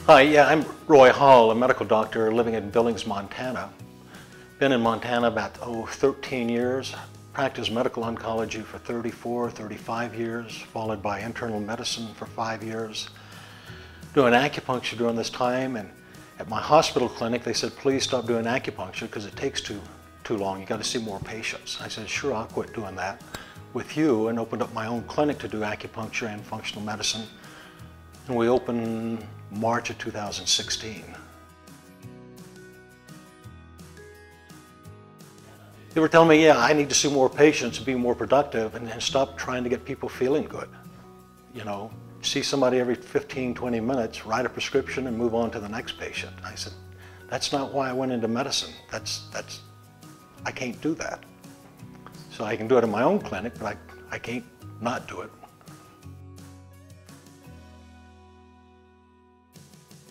Hi, yeah, I'm Roy Hall, a medical doctor living in Billings, Montana. Been in Montana about 13 years. Practiced medical oncology for 34, 35 years, followed by internal medicine for 5 years. Doing acupuncture during this time, and at my hospital clinic they said, please stop doing acupuncture because it takes too long. You got to see more patients. I said, sure, I'll quit doing that with you, and opened up my own clinic to do acupuncture and functional medicine. And we opened March of 2016. They were telling me, yeah, I need to see more patients and be more productive and stop trying to get people feeling good. You know, see somebody every 15, 20 minutes, write a prescription and move on to the next patient. I said, that's not why I went into medicine. I can't do that. So I can do it in my own clinic, but I can't not do it.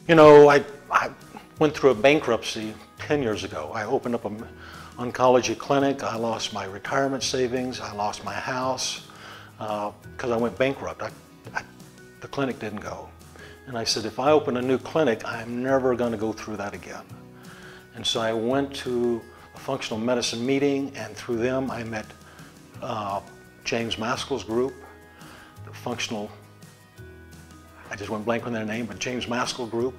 You know, I went through a bankruptcy 10 years ago. I opened up an oncology clinic. I lost my retirement savings. I lost my house because I went bankrupt. The clinic didn't go. And I said, if I open a new clinic, I'm never going to go through that again. And so I went to a functional medicine meeting, and through them I met James Maskell's group, the functional, I just went blank on their name, but James Maskell group.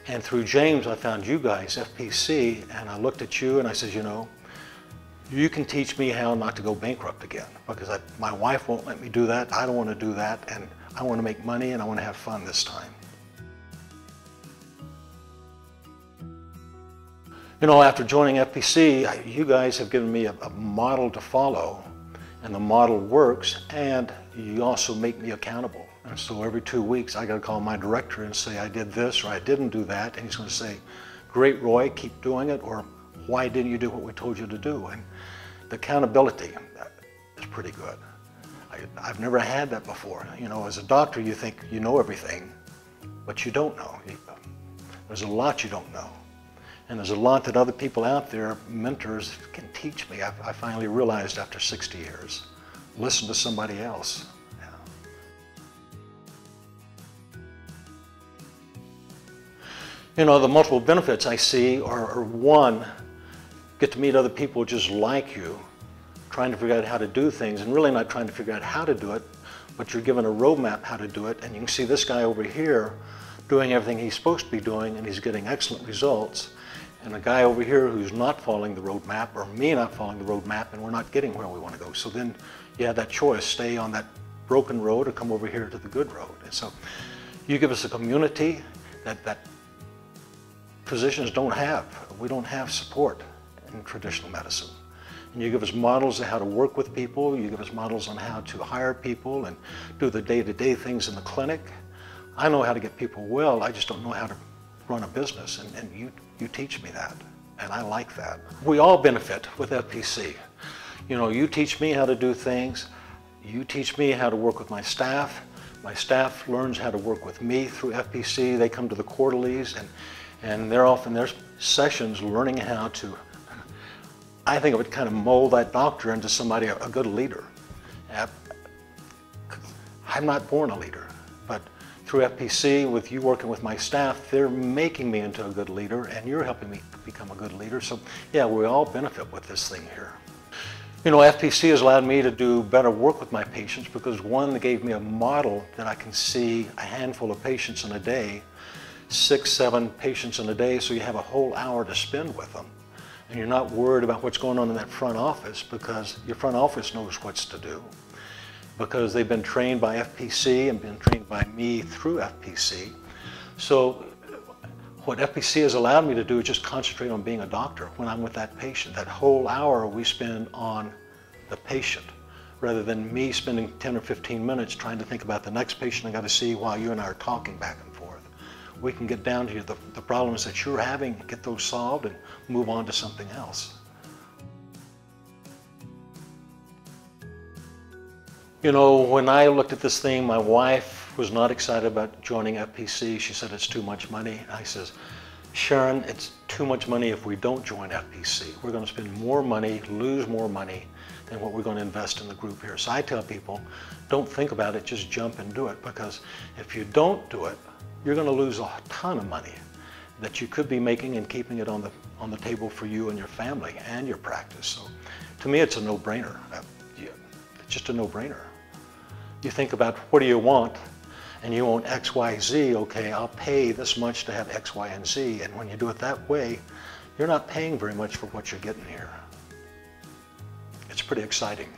And through James, I found you guys, FPC, and I looked at you and I said, you know, you can teach me how not to go bankrupt again, because my wife won't let me do that. I don't want to do that, and I want to make money and I want to have fun this time. You know, after joining FPC, you guys have given me a model to follow, and the model works, and you also make me accountable. And so every 2 weeks, I got to call my director and say, I did this or I didn't do that. And he's going to say, great, Roy, keep doing it, or why didn't you do what we told you to do? And the accountability is pretty good. I've never had that before. You know, as a doctor, you think you know everything, but you don't know. There's a lot you don't know. And there's a lot that other people out there, mentors, can teach me. I finally realized after 60 years. Listen to somebody else. You know, the multiple benefits I see are one, get to meet other people just like you, trying to figure out how to do things, and really not trying to figure out how to do it, but you're given a roadmap how to do it, and you can see this guy over here doing everything he's supposed to be doing, and he's getting excellent results, and a guy over here who's not following the roadmap, or me not following the roadmap, and we're not getting where we want to go. So then you have that choice, stay on that broken road or come over here to the good road. And so you give us a community that physicians don't have. We don't have support in traditional medicine. And you give us models of how to work with people, you give us models on how to hire people and do the day-to-day things in the clinic. I know how to get people well, I just don't know how to run a business, and you teach me that, and I like that. We all benefit with FPC. You know, you teach me how to do things, you teach me how to work with my staff learns how to work with me through FPC. They come to the quarterlies, and they're often in their sessions learning how to, I think it would kind of mold that doctor into somebody, a good leader. I'm not born a leader, but through FPC, with you working with my staff, they're making me into a good leader, and you're helping me become a good leader. So yeah, we all benefit with this thing here. You know, FPC has allowed me to do better work with my patients because, one, they gave me a model that I can see a handful of patients in a day, 6, 7 patients in a day, so you have a whole hour to spend with them. And you're not worried about what's going on in that front office because your front office knows what's to do, because they've been trained by FPC and been trained by me through FPC. So what FPC has allowed me to do is just concentrate on being a doctor when I'm with that patient. That whole hour we spend on the patient, rather than me spending 10 or 15 minutes trying to think about the next patient I got to see while you and I are talking back and forth. We can get down to the problems that you're having, get those solved, and move on to something else. You know, when I looked at this thing, my wife was not excited about joining FPC. She said it's too much money. I says, Sharon, it's too much money if we don't join FPC. We're going to spend more money, lose more money than what we're going to invest in the group here. So I tell people, don't think about it, just jump and do it, because if you don't do it, you're going to lose a ton of money that you could be making and keeping it on the table for you and your family and your practice. So to me, it's a no-brainer. It's just a no-brainer. You think about, what do you want? And you want X, Y, Z. Okay, I'll pay this much to have X, Y, and Z. And when you do it that way, you're not paying very much for what you're getting here. It's pretty exciting.